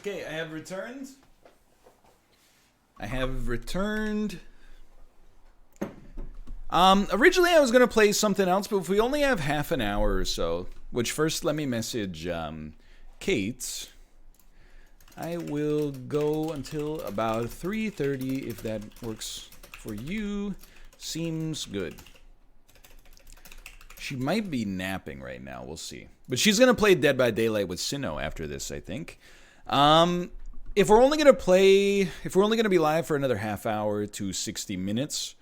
Okay, I have returned. I have returned. Originally I was going to play something else, but if we only have half an hour or so, which first let me message Kate. I will go until about 3:30 if that works for you. Seems good. She might be napping right now. We'll see. But she's going to play Dead by Daylight with Sinnoh after this, I think. If we're only going to be live for another half hour to 60 minutes,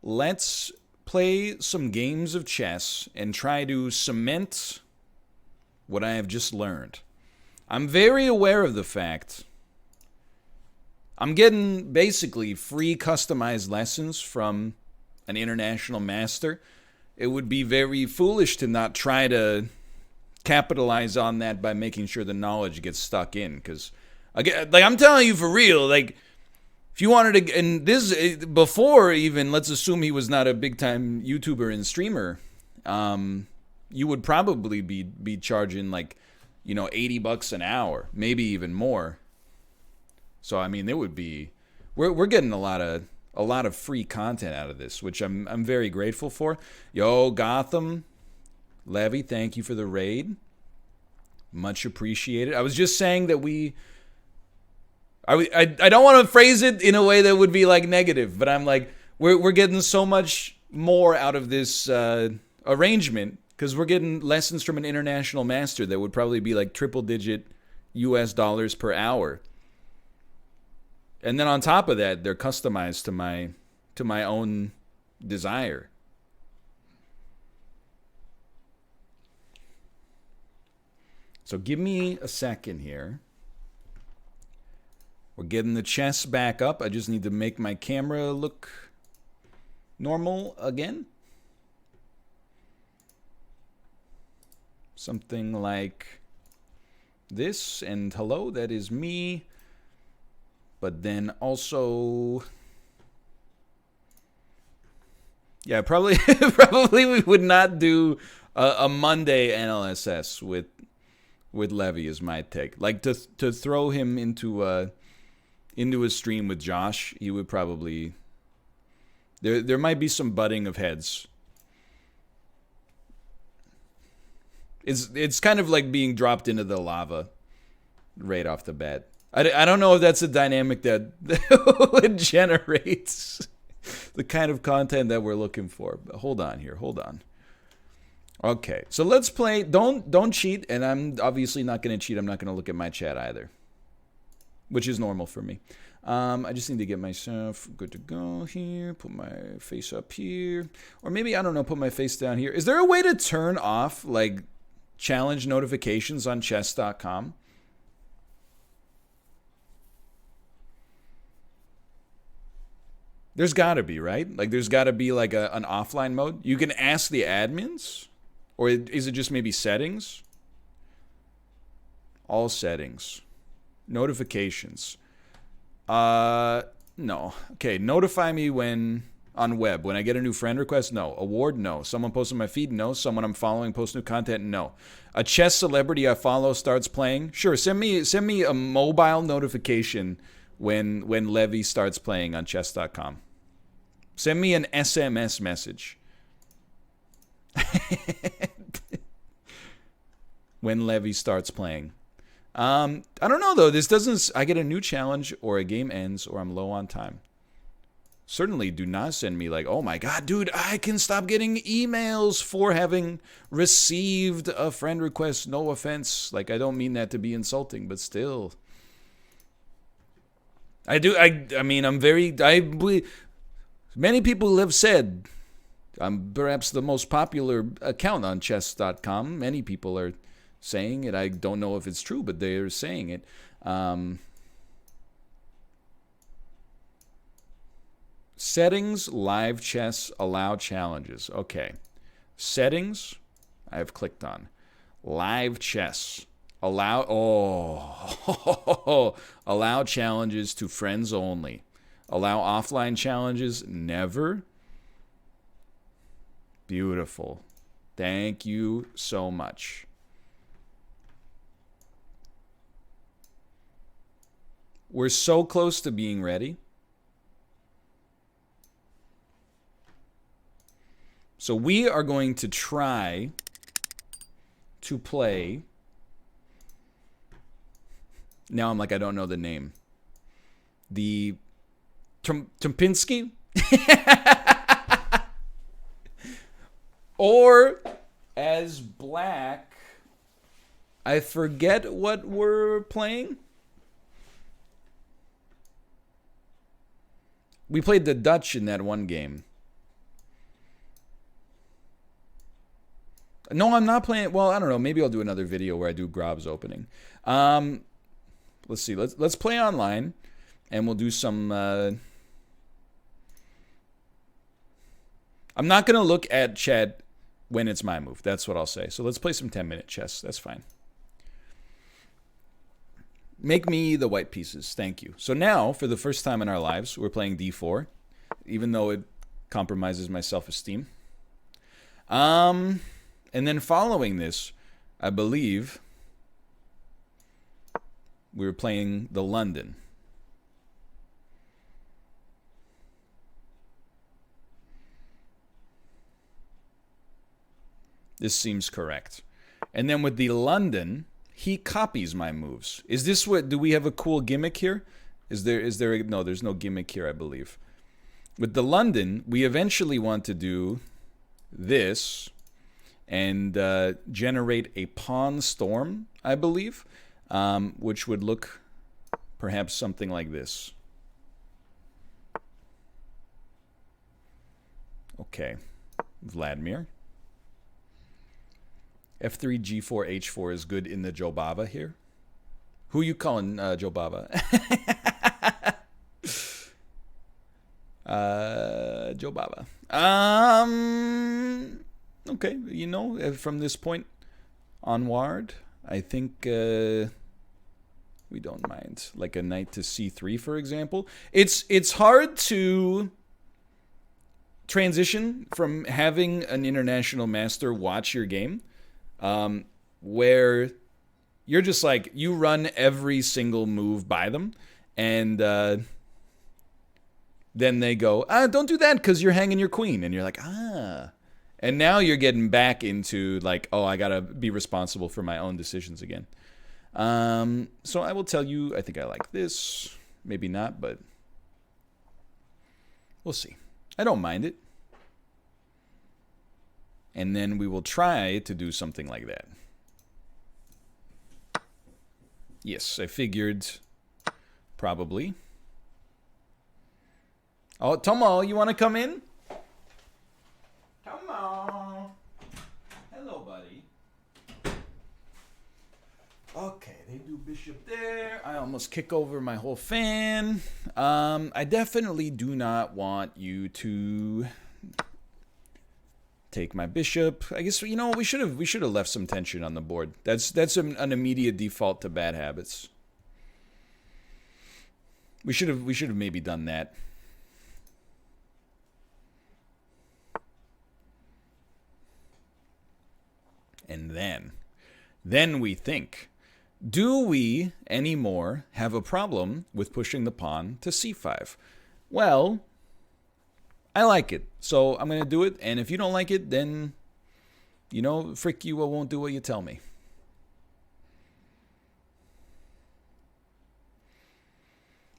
let's play some games of chess and try to cement what I have just learned. I'm very aware of the fact I'm getting basically free customized lessons from an international master. It would be very foolish to not try to capitalize on that by making sure the knowledge gets stuck in. Because, like, I'm telling you for real, like, if you wanted to, and this, before even, let's assume he was not a big-time YouTuber and streamer, you would probably be charging, like, you know, $80 an hour, maybe even more. So, I mean, there would be, we're getting a lot of free content out of this, which I'm very grateful for. Yo, Gotham, Levy, thank you for the raid. Much appreciated. I was just saying that I don't want to phrase it in a way that would be like negative, but I'm like, we're getting so much more out of this arrangement because we're getting lessons from an international master that would probably be like triple-digit US dollars per hour. And then on top of that, they're customized to my own desire. So give me a second here. We're getting the chess back up. I just need to make my camera look normal again. Something like this. And hello, that is me. But then also, yeah, probably we would not do a Monday NLSS with Levy is my take. Like to throw him into a stream with Josh, he would probably there might be some butting of heads. It's kind of like being dropped into the lava right off the bat. I don't know if that's a dynamic that would generate the kind of content that we're looking for. But hold on here. Hold on. Okay, so let's play. Don't cheat, and I'm obviously not going to cheat. I'm not going to look at my chat either, which is normal for me. I just need to get myself good to go here. Put my face up here. Or maybe, I don't know, put my face down here. Is there a way to turn off, like, challenge notifications on chess.com? There's got to be, right? Like, there's got to be, like, an offline mode. You can ask the admins? Or is it just maybe settings? All settings. Notifications. No. Okay, notify me when on web. When I get a new friend request, no. Award, no. Someone posts on my feed, no. Someone I'm following posts new content, no. A chess celebrity I follow starts playing, sure. Send me a mobile notification when Levy starts playing on chess.com. Send me an SMS message. When Levy starts playing. I don't know, though. This doesn't... I get a new challenge, or a game ends, or I'm low on time. Certainly do not send me like, oh my god, dude, I can stop getting emails for having received a friend request. No offense. Like, I don't mean that to be insulting, but still... I mean, I'm very... Many people have said I'm perhaps the most popular account on chess.com. Many people are saying it. I don't know if it's true, but they're saying it. Settings, live chess, allow challenges. Okay. Settings, I have clicked on. Live chess. Allow allow challenges to friends only. Allow offline challenges, never. Beautiful. Thank you so much. We're so close to being ready. So we are going to try to play. Now I'm like, I don't know the name. The Tumpinski? Or as black, I forget what we're playing. We played the Dutch in that one game. No, I'm not playing. Well, I don't know. Maybe I'll do another video where I do Grob's opening. Let's see. Let's play online, and we'll do some. I'm not gonna look at chat when it's my move. That's what I'll say. So let's play some 10-minute chess. That's fine. Make me the white pieces. Thank you. So now, for the first time in our lives, we're playing d4, even though it compromises my self-esteem. And then following this, I believe we were playing the London. This seems correct. And then with the London, he copies my moves. Is this what, do we have a cool gimmick here? No, there's no gimmick here, I believe. With the London, we eventually want to do this and generate a pawn storm, I believe, which would look perhaps something like this. Okay, Vladimir. F3, G4, H4 is good in the Jobava here. Who you calling Jobava? Jobava. Okay, you know, from this point onward, I think we don't mind. Like a knight to C3, for example. It's hard to transition from having an international master watch your game, where you're just like, you run every single move by them, and then they go, don't do that because you're hanging your queen. And you're like, And now you're getting back into like, oh, I got to be responsible for my own decisions again. So I will tell you, I think I like this. Maybe not, but we'll see. I don't mind it. And then we will try to do something like that. Yes, I figured probably. Oh, Tomo, you want to come in? Tomo. Hello, buddy. Okay, they do bishop there. I almost kick over my whole fan. I definitely do not want you to take my bishop. I guess, you know, we should have left some tension on the board. That's an immediate default to bad habits. We should have maybe done that. And then we think, do we anymore have a problem with pushing the pawn to c5? Well, I like it, so I'm going to do it, and if you don't like it, then, you know, frick you, I won't do what you tell me.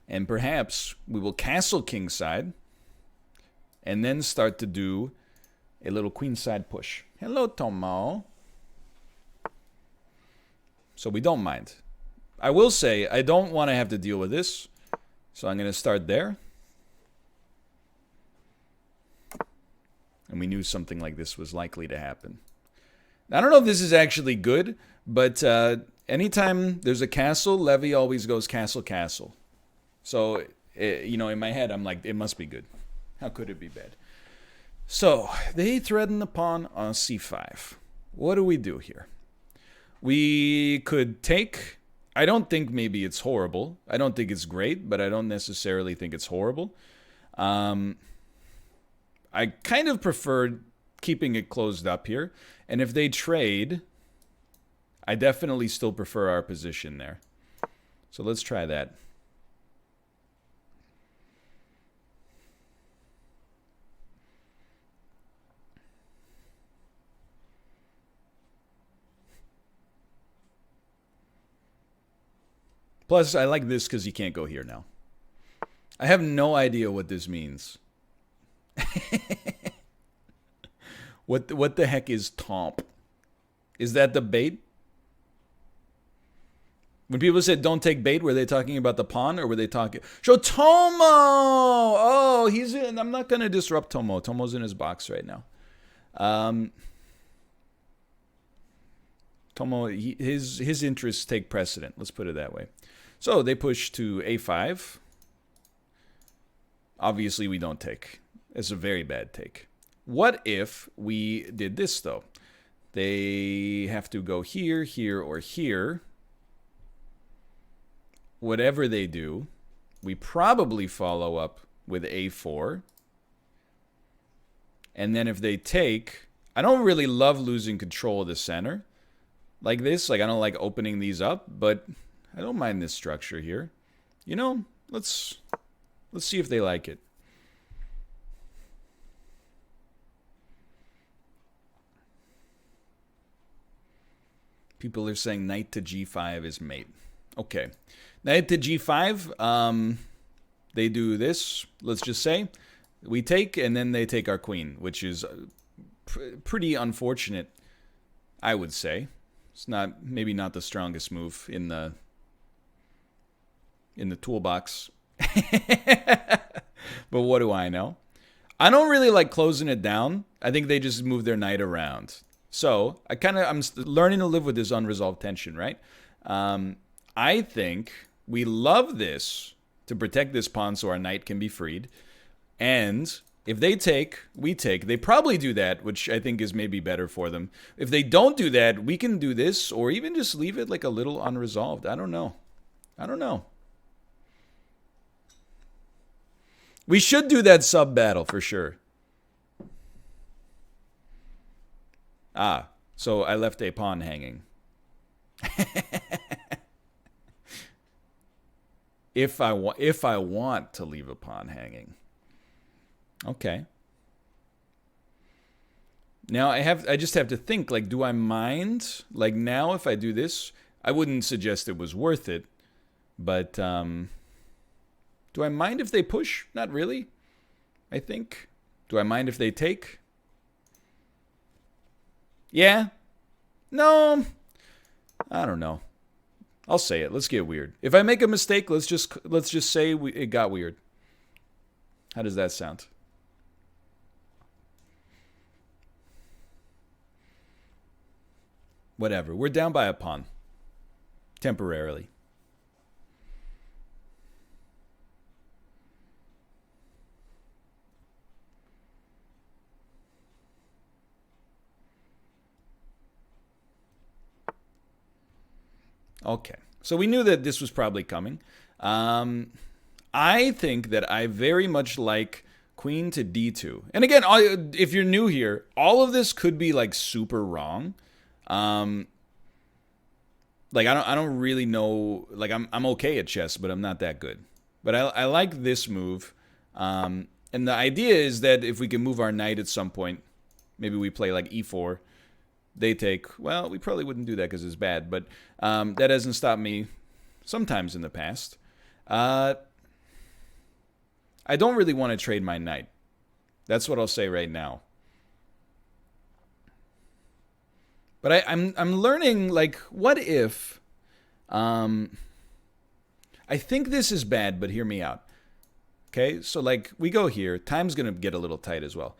And perhaps we will castle kingside, and then start to do a little queenside push. Hello, Tomo. So we don't mind. I will say, I don't want to have to deal with this, so I'm going to start there. And we knew something like this was likely to happen. I don't know if this is actually good, but anytime there's a castle, Levy always goes castle, castle. So, you know, in my head, I'm like, it must be good. How could it be bad? So, they threaten the pawn on c5. What do we do here? We could take... I don't think maybe it's horrible. I don't think it's great, but I don't necessarily think it's horrible. I kind of prefer keeping it closed up here. And if they trade, I definitely still prefer our position there. So let's try that. Plus, I like this because you can't go here now. I have no idea what this means. What the heck is tomp? Is that the bait? When people said don't take bait, were they talking about the pawn or were they talking... Show Tomo! Oh, he's in... I'm not going to disrupt Tomo. Tomo's in his box right now. Tomo, his interests take precedent. Let's put it that way. So they push to a5. Obviously, we don't take. It's a very bad take. What if we did this, though? They have to go here, here, or here. Whatever they do, we probably follow up with a4. And then if they take... I don't really love losing control of the center like this. Like, I don't like opening these up, but I don't mind this structure here. You know, let's see if they like it. People are saying knight to g5 is mate. Okay. Knight to g5, they do this, let's just say. We take, and then they take our queen, which is pretty unfortunate, I would say. It's not, maybe not the strongest move in the toolbox. But what do I know? I don't really like closing it down. I think they just move their knight around. So I'm learning to live with this unresolved tension, right? I think we love this to protect this pawn so our knight can be freed. And if they take, we take. They probably do that, which I think is maybe better for them. If they don't do that, we can do this or even just leave it like a little unresolved. I don't know. I don't know. We should do that sub battle for sure. Ah, so I left a pawn hanging. If I want to leave a pawn hanging. Okay. Now I just have to think, like, do I mind? Like, now if I do this, I wouldn't suggest it was worth it. But do I mind if they push? Not really, I think. Do I mind if they take? Yeah? No. I don't know. I'll say it. Let's get weird. If I make a mistake, let's just say it got weird. How does that sound? Whatever. We're down by a pawn. Temporarily. Okay, so we knew that this was probably coming. I think that I very much like queen to d2. And again, if you're new here, all of this could be like super wrong. Like I don't really know. Like I'm okay at chess, but I'm not that good. But I like this move. And the idea is that if we can move our knight at some point, maybe we play like e4. They take, well, we probably wouldn't do that because it's bad, but that hasn't stopped me sometimes in the past. I don't really want to trade my knight. That's what I'll say right now. But I'm learning, like, what if... I think this is bad, but hear me out. Okay, so, like, we go here. Time's going to get a little tight as well.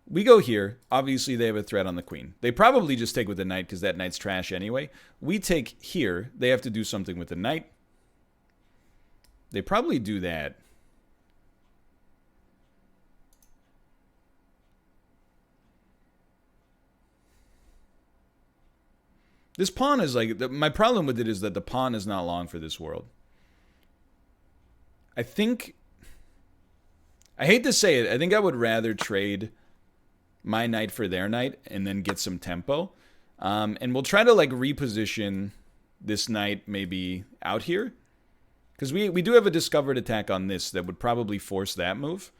We go here. Obviously, they have a threat on the queen. They probably just take with the knight because that knight's trash anyway. We take here. They have to do something with the knight. They probably do that. This pawn is like... My problem with it is that the pawn is not long for this world. I think... I hate to say it. I think I would rather trade... my knight for their knight and then get some tempo. And we'll try to like reposition this knight maybe out here. Because we do have a discovered attack on this that would probably force that move.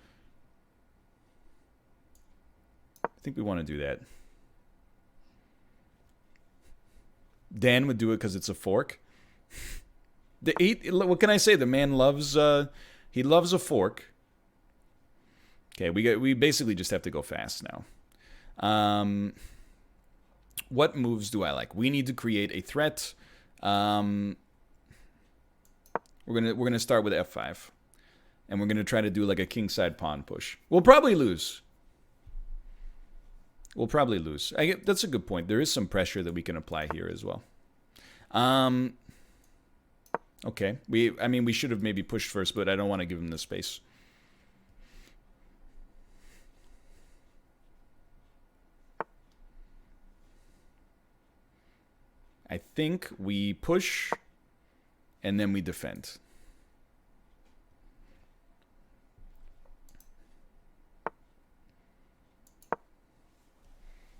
I think we want to do that. Dan would do it because it's a fork. The 8, what can I say? The man loves, he loves a fork. Okay, we basically just have to go fast now. What moves do I like? We need to create a threat. We're gonna start with f5, and we're gonna try to do like a kingside pawn push. We'll probably lose. That's a good point. There is some pressure that we can apply here as well. Okay. We should have maybe pushed first, but I don't want to give him the space. I think we push and then we defend.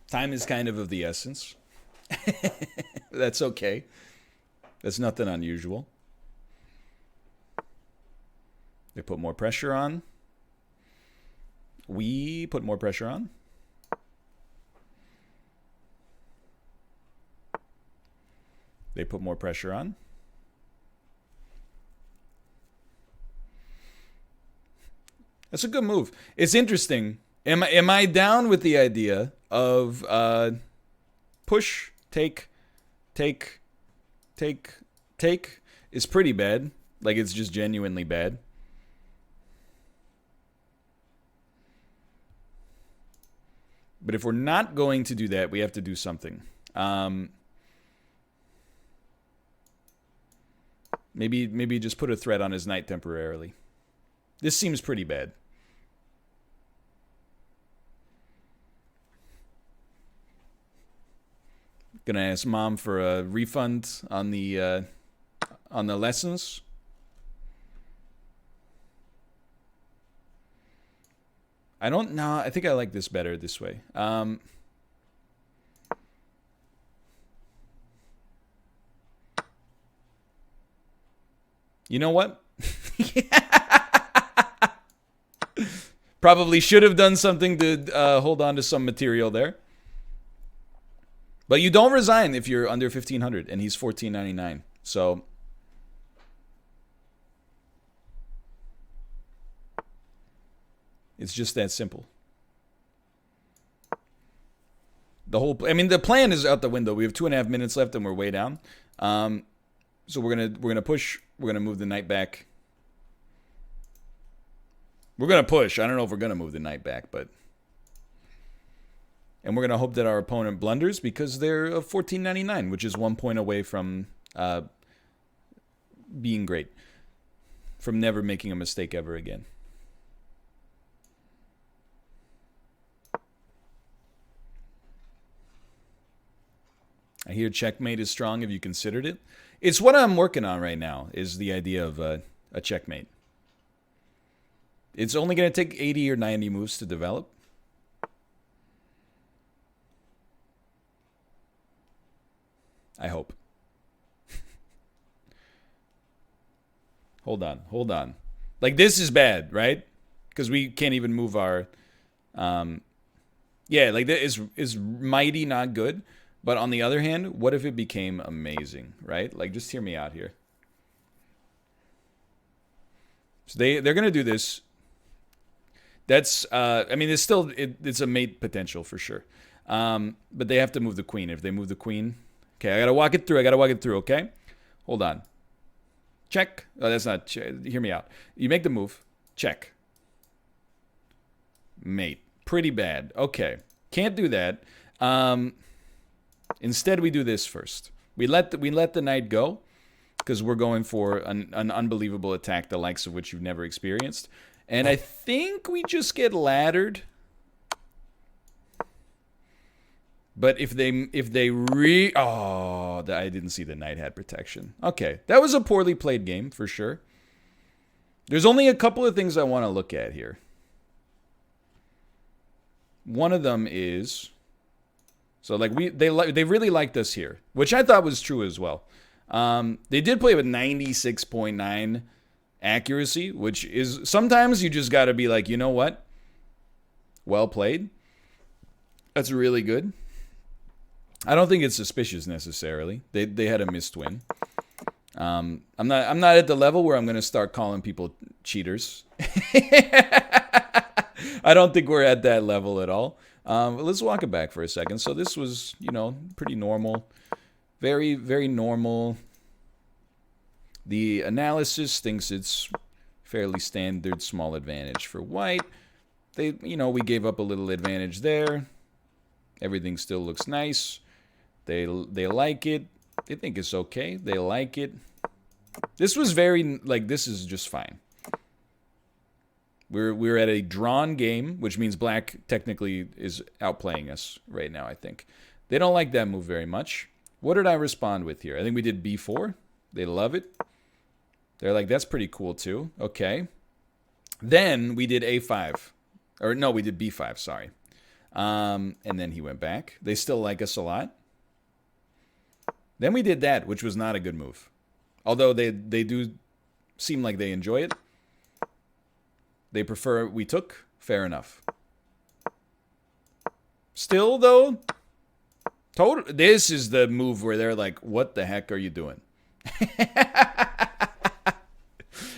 Time is kind of the essence. That's okay. That's nothing unusual. They put more pressure on. We put more pressure on. They put more pressure on. That's a good move. It's interesting. Am I down with the idea of push, take is pretty bad. Like, it's just genuinely bad. But if we're not going to do that, we have to do something. Maybe just put a threat on his knight temporarily. This seems pretty bad. Gonna ask mom for a refund on the lessons. I don't know. I think I like this better this way. You know what? Probably should have done something to hold on to some material there. But you don't resign if you're under 1,500, and he's 1,499. So it's just that simple. The plan is out the window. We have 2.5 minutes left, and we're way down. So we're gonna push. We're gonna move the knight back. We're gonna push. I don't know if we're gonna move the knight back, but. And we're going to hope that our opponent blunders because they're 1499, which is 1 point away from being great. From never making a mistake ever again. I hear checkmate is strong. Have you considered it? It's what I'm working on right now, is the idea of a checkmate. It's only going to take 80 or 90 moves to develop. I hope. Hold on. Like, this is bad, right? Because we can't even move our... yeah, like, that is mighty not good. But on the other hand, what if it became amazing, right? Like, just hear me out here. So they're going to do this. That's... it's a mate potential for sure. But they have to move the queen. If they move the queen... Okay, I gotta walk it through, okay? Hold on. Check. Oh, that's not... Hear me out. You make the move. Check. Mate. Pretty bad. Okay. Can't do that. Instead, we do this first. We let the knight go, because we're going for an unbelievable attack, the likes of which you've never experienced. And I think we just get laddered. But I didn't see the knight had protection. Okay, that was a poorly played game for sure. There's only a couple of things I want to look at here. One of them is, so like they really liked us here, which I thought was true as well. They did play with 96.9 accuracy, which is sometimes you just got to be like, you know what? Well played. That's really good. I don't think it's suspicious necessarily. They had a missed win. I'm not at the level where I'm going to start calling people cheaters. I don't think we're at that level at all. But let's walk it back for a second. So this was, pretty normal. Very, very normal. The analysis thinks it's fairly standard small advantage for white. We gave up a little advantage there. Everything still looks nice. They like it. They think it's okay. They like it. This was this is just fine. We're at a drawn game, which means black technically is outplaying us right now, I think. They don't like that move very much. What did I respond with here? I think we did B4. They love it. They're like, that's pretty cool too. Okay. Then we did A5. Or no, we did B5, sorry. And then he went back. They still like us a lot. Then we did that, which was not a good move. Although they do seem like they enjoy it. They prefer we took. Fair enough. Still, though, this is the move where they're like, what the heck are you doing?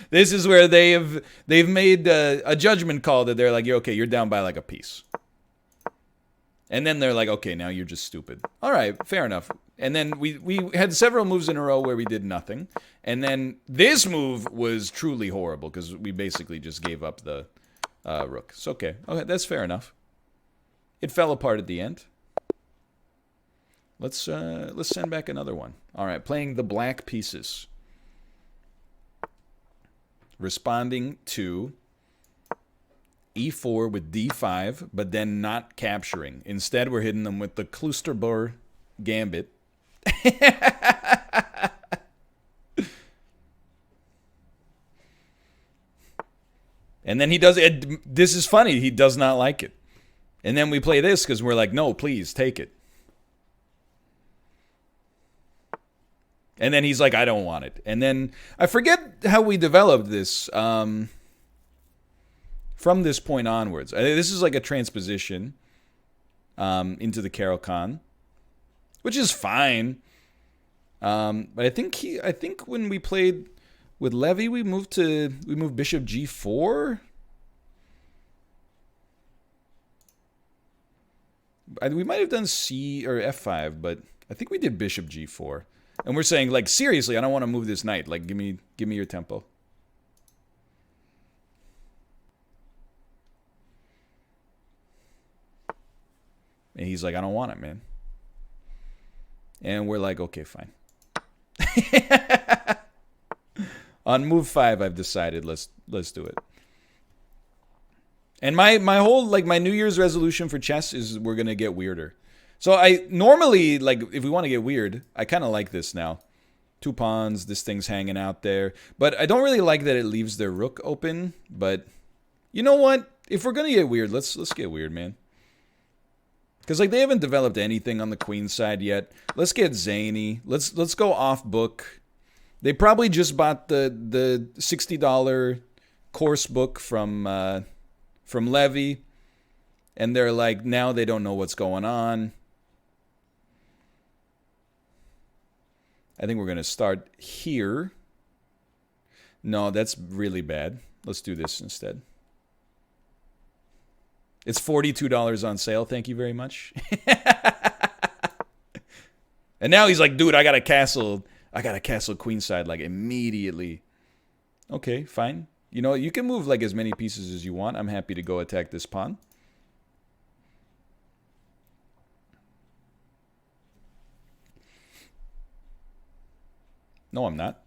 This is where they've made a judgment call that they're like, you're down by like a piece. And then they're like, okay, now you're just stupid. All right, fair enough. And then we had several moves in a row where we did nothing. And then this move was truly horrible because we basically just gave up the rook. It's okay. Okay, that's fair enough. It fell apart at the end. Let's send back another one. All right, playing the black pieces. Responding to E4 with D5, but then not capturing. Instead, we're hitting them with the Kloosterboer gambit. And then he does it. This is funny. He does not like it. And then we play this because we're like, no, please, take it. And then he's like, I don't want it. And then I forget how we developed this from this point onwards. This is like a transposition into the Carol Khan, which is fine. But I think when we played with Levy, we moved Bishop G4. We might have done C or F5, but I think we did Bishop G4. And we're saying, like, seriously, I don't want to move this knight. Like, give me your tempo. And he's like, I don't want it, man. And we're like, okay, fine. On move 5, I've decided let's do it. And my whole, like, my New Year's resolution for chess is we're gonna get weirder. So I normally, like, if we want to get weird, I kind of like this now. 2 pawns, this thing's hanging out there. But I don't really like that it leaves their rook open. But you know what? If we're going to get weird, let's get weird, man. Because, like, they haven't developed anything on the queen side yet. Let's get zany. Let's go off book. They probably just bought the $60 course book from Levy. And they're like, now they don't know what's going on. I think we're going to start here. No, that's really bad. Let's do this instead. It's $42 on sale. Thank you very much. And now he's like, dude, I got a castle queenside like immediately. Okay, fine. You know, you can move like as many pieces as you want. I'm happy to go attack this pawn. No, I'm not.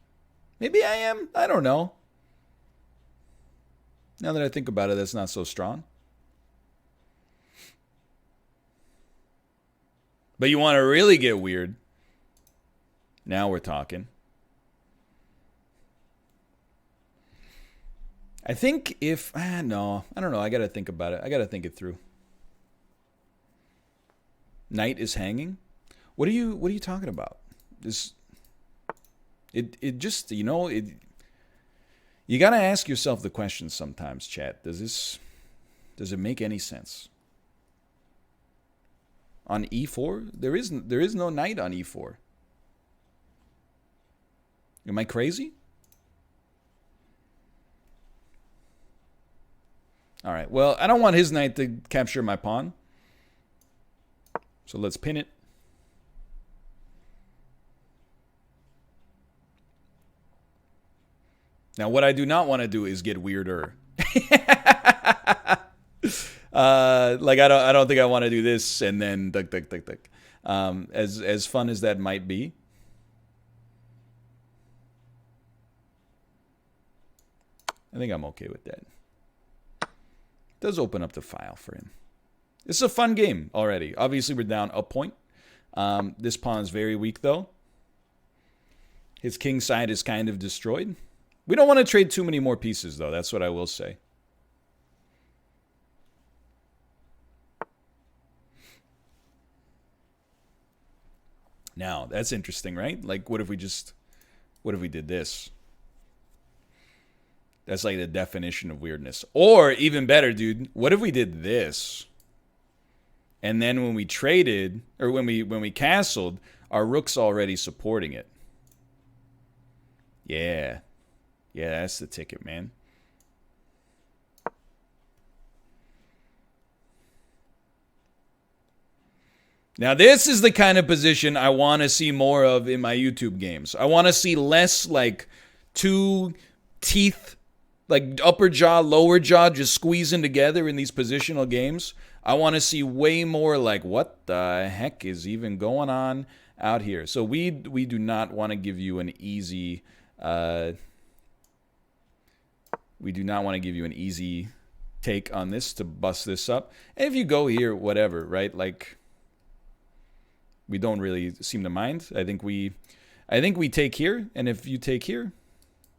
Maybe I am. I don't know. Now that I think about it, that's not so strong. But you want to really get weird. Now we're talking. I think if... no, I don't know. I got to think about it. I got to think it through. Knight is hanging? What are you talking about? It just, you know, you got to ask yourself the question sometimes, chat. Does it make any sense? On E4, there is no knight on E4. Am I crazy? All right. Well, I don't want his knight to capture my pawn. So let's pin it. Now, what I do not want to do is get weirder. Like I don't think I want to do this and then duck. As fun as that might be. I think I'm okay with that. It does open up the file for him. It's a fun game already. Obviously, we're down a point. This pawn's very weak, though. His king side is kind of destroyed. We don't want to trade too many more pieces, though. That's what I will say. Now, that's interesting, right? Like, what if we did this? That's like the definition of weirdness. Or, even better, dude, what if we did this? And then when we traded, or when we castled, our rook's already supporting it. Yeah. Yeah, that's the ticket, man. Now, this is the kind of position I want to see more of in my YouTube games. I want to see less like two teeth, like upper jaw, lower jaw, just squeezing together in these positional games. I want to see way more like, what the heck is even going on out here? So we do not want to give you an easy... we do not want to give you an easy take on this to bust this up. And if you go here, whatever, right? Like, we don't really seem to mind. I think we take here, and if you take here,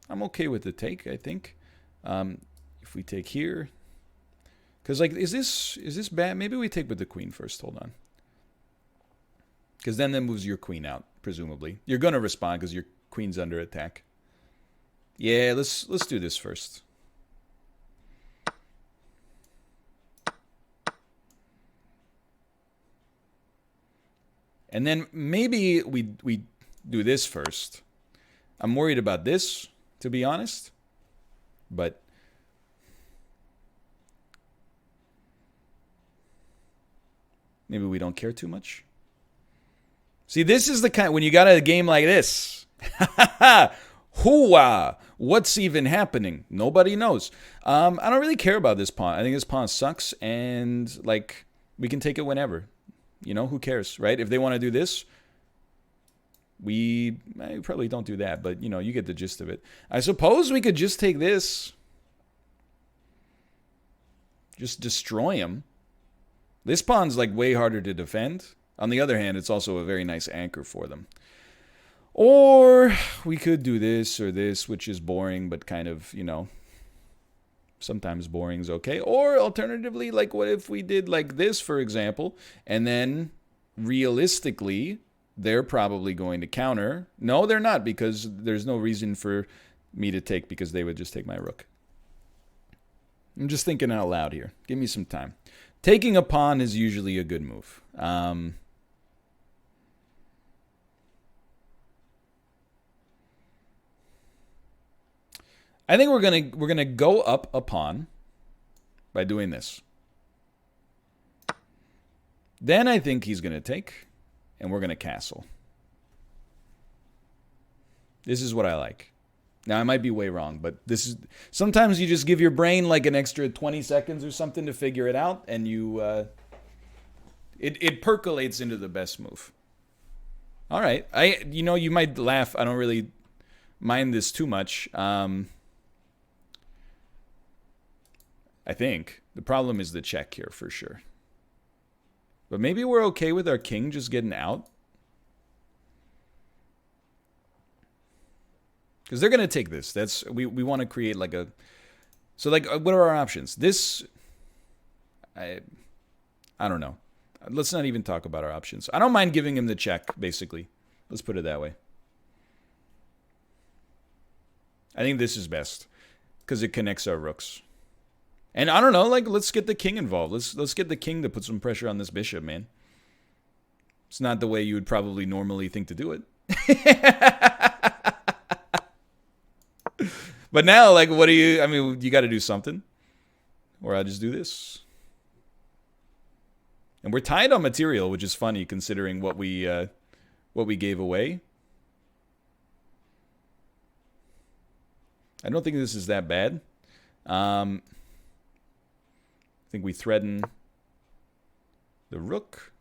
I'm okay with the take, I think. If we take here... Because, like, is this bad? Maybe we take with the queen first. Hold on. Because then that moves your queen out, presumably. You're going to respond because your queen's under attack. Yeah, let's do this first. And then maybe we do this first. I'm worried about this, to be honest. But... maybe we don't care too much. See, this is the kind... when you got a game like this. Hooah! What's even happening? Nobody knows. I don't really care about this pawn. I think this pawn sucks. And, like, we can take it whenever. You know, who cares, right? If they want to do this, we probably don't do that. But, you know, you get the gist of it. I suppose we could just take this. Just destroy him. This pawn's like way harder to defend. On the other hand, it's also a very nice anchor for them. Or we could do this or this, which is boring, but kind of, you know, sometimes boring is okay. Or alternatively, like what if we did like this, for example, and then realistically, they're probably going to counter. No, they're not, because there's no reason for me to take, because they would just take my rook. I'm just thinking out loud here. Give me some time. Taking a pawn is usually a good move. I think we're gonna go up a pawn by doing this. Then I think he's gonna take, and we're gonna castle. This is what I like. Now, I might be way wrong, but this is... sometimes you just give your brain like an extra 20 seconds or something to figure it out, and you... it percolates into the best move. All right. You know, you might laugh. I don't really mind this too much. I think. The problem is the check here, for sure. But maybe we're okay with our king just getting out. Because they're going to take this. That's we want to create like a... so, like, what are our options? This... I don't know. Let's not even talk about our options. I don't mind giving him the check, basically. Let's put it that way. I think this is best. Because it connects our rooks. And I don't know, like, let's get the king involved. Let's get the king to put some pressure on this bishop, man. It's not the way you would probably normally think to do it. But now, like, what do you... I mean, you got to do something. Or I'll just do this. And we're tied on material, which is funny considering what we gave away. I don't think this is that bad. I think we threaten the rook.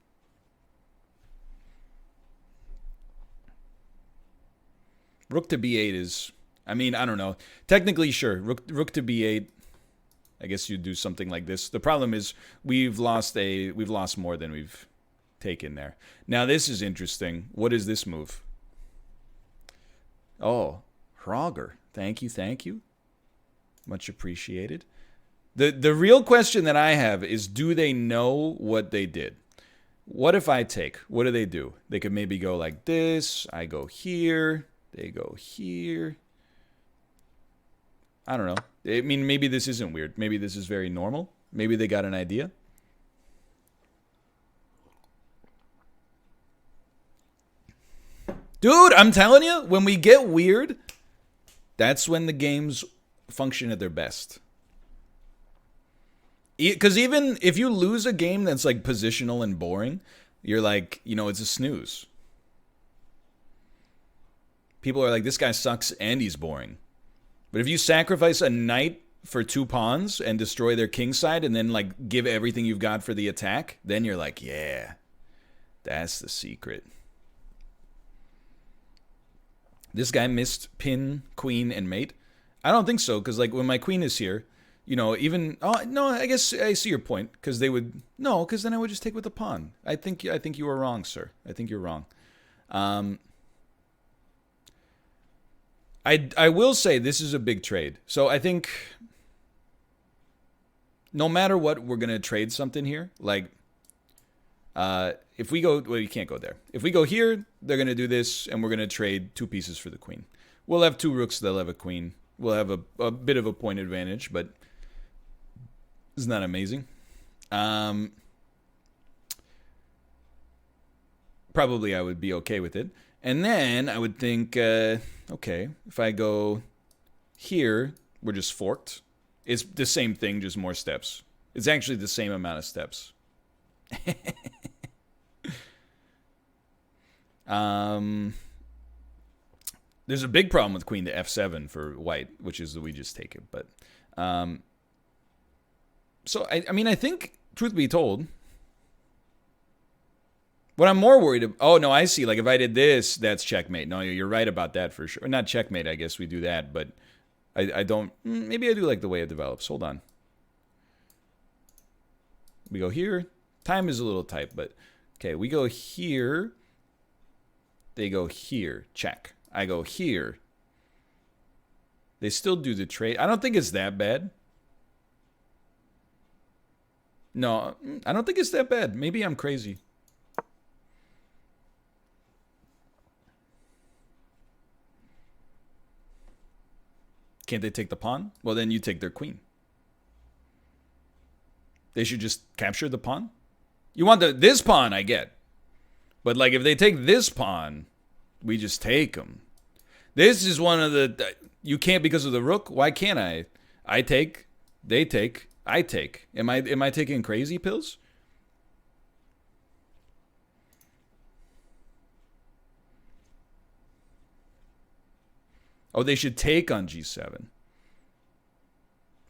Rook to b8 is... I mean, I don't know. Technically, sure. Rook to b8. I guess you do something like this. The problem is we've lost more than we've taken there. Now this is interesting. What is this move? Oh, Hroger. Thank you. Much appreciated. The real question that I have is, do they know what they did? What if I take? What do? They could maybe go like this. I go here. They go here. I don't know. I mean, maybe this isn't weird. Maybe this is very normal. Maybe they got an idea. Dude, I'm telling you, when we get weird, that's when the games function at their best. Because even if you lose a game that's like positional and boring, you're like, you know, it's a snooze. People are like, this guy sucks and he's boring. But if you sacrifice a knight for 2 pawns and destroy their king side and then like give everything you've got for the attack, then you're like, yeah, that's the secret. This guy missed pin, queen, and mate. I don't think so, because like when my queen is here, you know, even... Oh, no, I guess I see your point, because they would... No, because then I would just take with the pawn. I think you were wrong, sir. I think you're wrong. I will say this is a big trade. So I think no matter what, we're going to trade something here. Like, if we go... Well, you can't go there. If we go here, they're going to do this, and we're going to trade 2 pieces for the queen. We'll have 2 rooks, they'll have a queen. We'll have a bit of a point advantage, but it's not amazing. Probably I would be okay with it. And then I would think, okay, if I go here, we're just forked. It's the same thing, just more steps. It's actually the same amount of steps. There's a big problem with queen to f7 for white, which is that we just take it. But so, I mean, I think, truth be told... What I'm more worried about... Oh, no, I see. Like, if I did this, that's checkmate. No, you're right about that for sure. Not checkmate, I guess we do that, but I don't... Maybe I do like the way it develops. Hold on. We go here. Time is a little tight, but... Okay, we go here. They go here. Check. I go here. They still do the trade. I don't think it's that bad. No, I don't think it's that bad. Maybe I'm crazy. Can't they take the pawn? Well, then you take their queen. They should just capture the pawn. You want this pawn, I get. But like if they take this pawn, we just take them. This is one of the... You can't because of the rook? Why can't I? I take, they take, I take. Am I taking crazy pills? Oh, they should take on g7.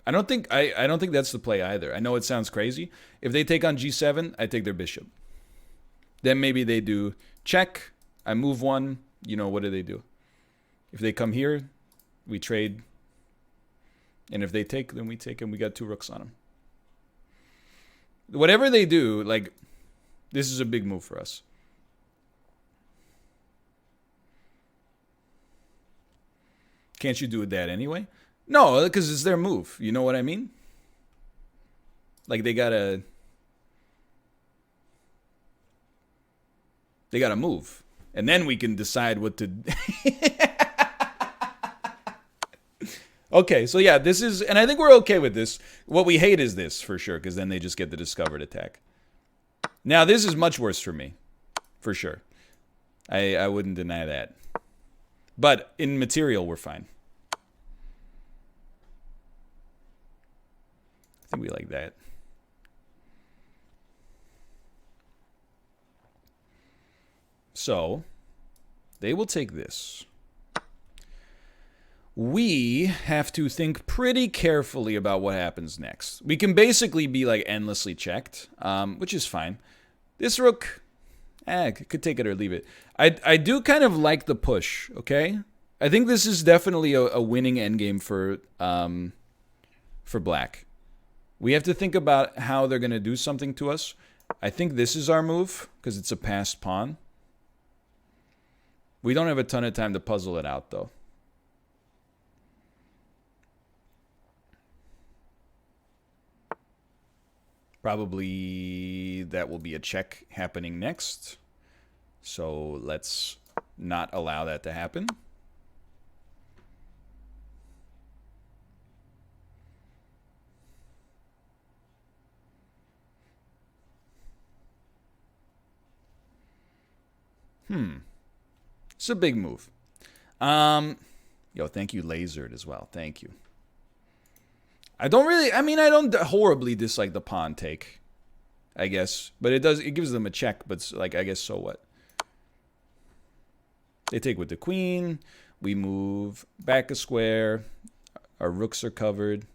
I don't think that's the play either. I know it sounds crazy. If they take on g7, I take their bishop. Then maybe they do check. I move one. You know, what do they do? If they come here, we trade. And if they take, then we take, and we got 2 rooks on them. Whatever they do, like, this is a big move for us. Can't you do that anyway? No, because it's their move. You know what I mean? Like, they gotta move. And then we can decide what to... Okay, so yeah, this is... And I think we're okay with this. What we hate is this, for sure, because then they just get the discovered attack. Now, this is much worse for me. For sure. I wouldn't deny that. But in material, we're fine. think we like that. So, they will take this. We have to think pretty carefully about what happens next. We can basically be like endlessly checked, which is fine. This rook, could take it or leave it. I do kind of like the push, okay? I think this is definitely a winning endgame for black. We have to think about how they're going to do something to us. I think this is our move because it's a passed pawn. We don't have a ton of time to puzzle it out, though. Probably that will be a check happening next. So let's not allow that to happen. It's a big move. Yo, thank you, Lasered, as well. Thank you. I don't horribly dislike the pawn take, I guess. But it gives them a check, but like, I guess so what? They take with the queen. We move back a square. Our rooks are covered.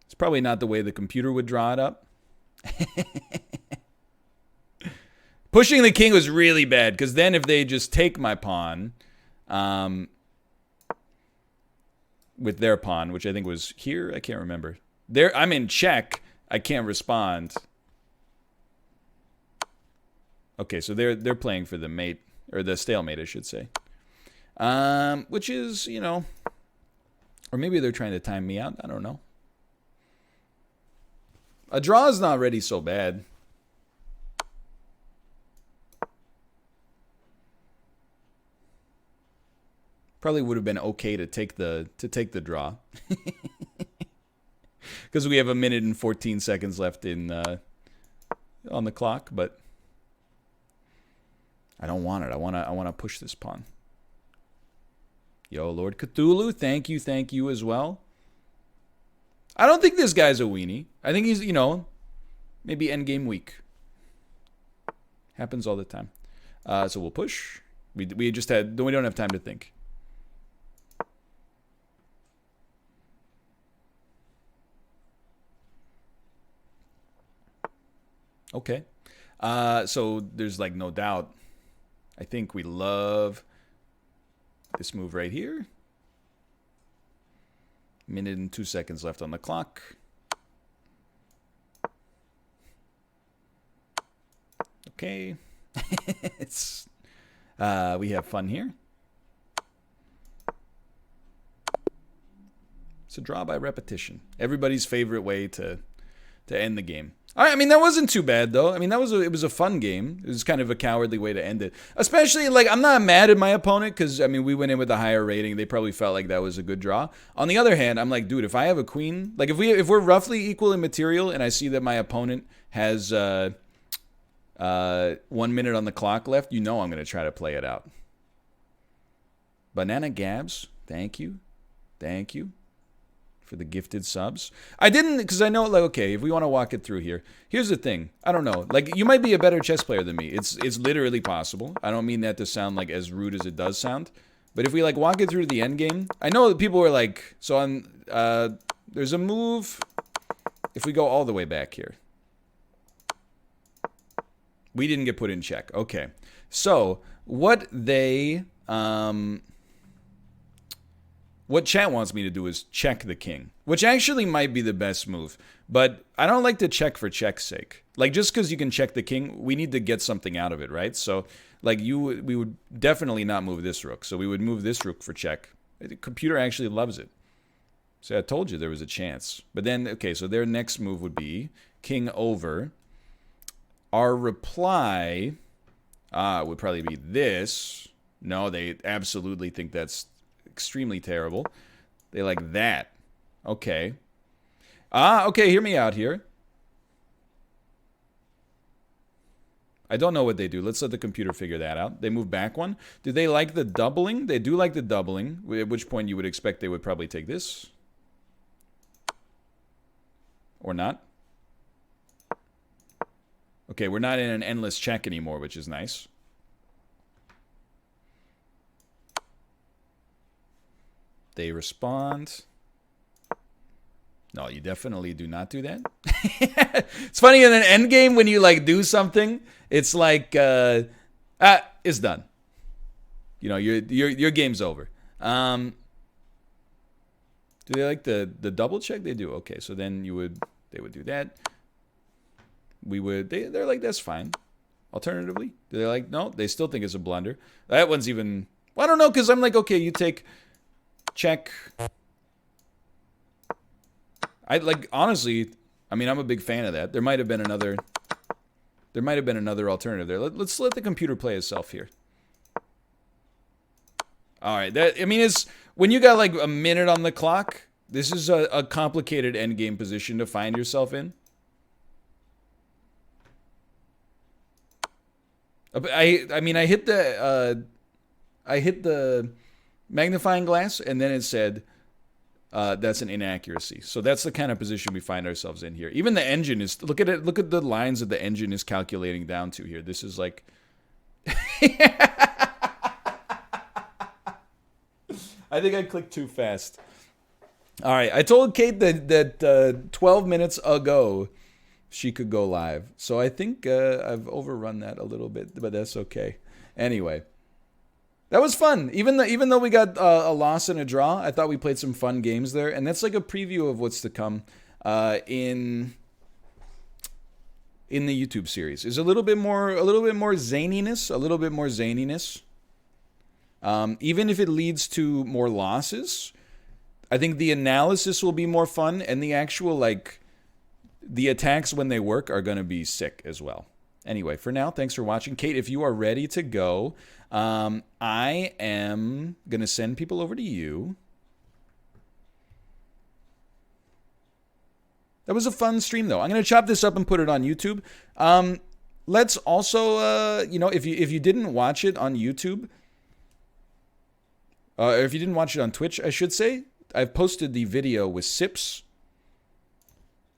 It's probably not the way the computer would draw it up. Pushing the king was really bad, because then if they just take my pawn, with their pawn, which I think was here, I can't remember. I'm in check. I can't respond. Okay, so they're playing for the mate, or the stalemate, I should say. Which is, you know, or maybe they're trying to time me out. I don't know. A draw is not already so bad. Probably would have been okay to take the draw, because we have 1 minute and 14 seconds left in on the clock. But I don't want it. I want to push this pawn. Yo, Lord Cthulhu, thank you as well. I don't think this guy's a weenie. I think he's, you know, maybe endgame weak. Happens all the time. So we'll push. We don't have time to think. Okay. So there's like no doubt. I think we love this move right here. 1 minute and 2 seconds left on the clock. Okay. It's we have fun here. It's a draw by repetition. Everybody's favorite way to end the game. I mean, that wasn't too bad, though. I mean, it was a fun game. It was kind of a cowardly way to end it. Especially, like, I'm not mad at my opponent because, I mean, we went in with a higher rating. They probably felt like that was a good draw. On the other hand, I'm like, dude, if I have a queen, like, if we're roughly equal in material and I see that my opponent has 1 minute on the clock left, you know I'm going to try to play it out. Banana Gabs, thank you. Thank you for the gifted subs. I didn't, because I know, like, okay, if we want to walk it through here, here's the thing. I don't know. Like, you might be a better chess player than me. It's literally possible. I don't mean that to sound, like, as rude as it does sound. But if we, like, walk it through the end game, I know that people are like, so on, there's a move, if we go all the way back here. We didn't get put in check. Okay. So, what chat wants me to do is check the king, which actually might be the best move. But I don't like to check for check's sake. Like, just because you can check the king, we need to get something out of it, right? So, like, we would definitely not move this rook. So we would move this rook for check. The computer actually loves it. So I told you there was a chance. But then, okay, so their next move would be king over. Our reply would probably be this. No, they absolutely think that's extremely terrible. They like that. Okay. Okay, hear me out here. I don't know what they do. Let's let the computer figure that out. They move back one. Do they like the doubling? They do like the doubling, at which point you would expect they would probably take this. Or not. Okay, we're not in an endless check anymore, which is nice. They respond. No, you definitely do not do that. It's funny in an end game when you like do something, it's like it's done. You know, your game's over. Do they like the double check? They do. Okay, so then they would do that. They're like, that's fine. Alternatively, do they like, no, they still think it's a blunder. That one's even, well, I don't know, because I'm like, okay, you take check. I like, honestly, I mean, I'm a big fan of that. There might have been another alternative there. Let's let the computer play itself here. All right, it's when you got like a minute on the clock, this is a complicated endgame position to find yourself in. I mean, I hit the magnifying glass, and then it said that's an inaccuracy. So that's the kind of position we find ourselves in here. Even the engine is, look at it. Look at the lines that the engine is calculating down to here. This is like, I think I clicked too fast. All right, I told Kate that 12 minutes ago she could go live. So I think I've overrun that a little bit, but that's okay. Anyway, that was fun. Even though we got a loss and a draw, I thought we played some fun games there, and that's like a preview of what's to come in the YouTube series. Is a little bit more zaniness, even if it leads to more losses. I think the analysis will be more fun, and the actual the attacks when they work are going to be sick as well. Anyway, for now, thanks for watching. Kate, if you are ready to go, I am going to send people over to you. That was a fun stream, though. I'm going to chop this up and put it on YouTube. Let's also, if you didn't watch it on YouTube, or if you didn't watch it on Twitch, I should say, I've posted the video with Sips,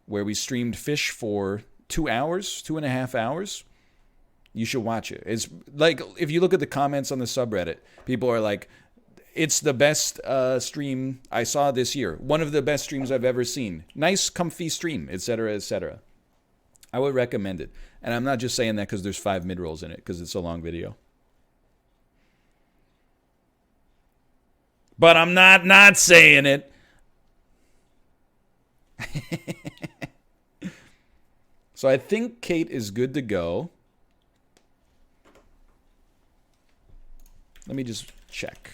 where we streamed fish for 2.5 hours. You should watch it. It's like, if you look at the comments on the subreddit, people are like, it's the best stream I saw this year. One of the best streams I've ever seen. Nice, comfy stream, etc., etc. I would recommend it. And I'm not just saying that because there's 5 mid-rolls in it, because it's a long video. But I'm not saying it. So I think Kate is good to go. Let me just check.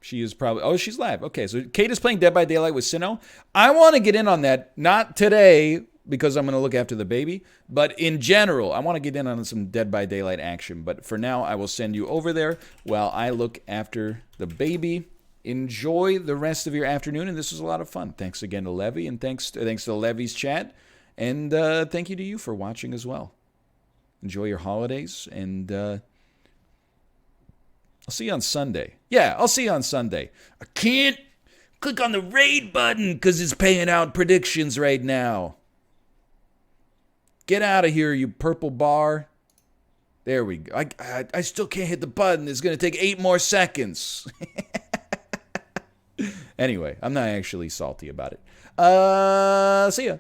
She is probably, oh, she's live. Okay, so Kate is playing Dead by Daylight with Sinnoh. I want to get in on that, not today, because I'm going to look after the baby, but in general, I want to get in on some Dead by Daylight action. But for now, I will send you over there while I look after the baby. Enjoy the rest of your afternoon, and this was a lot of fun. Thanks again to Levy, and thanks to Levy's chat, and thank you to you for watching as well. Enjoy your holidays, and I'll see you on Sunday. Yeah, I'll see you on Sunday. I can't click on the raid button because it's paying out predictions right now. Get out of here, you purple bar. There we go. I still can't hit the button. It's going to take 8 more seconds. Anyway, I'm not actually salty about it. See ya.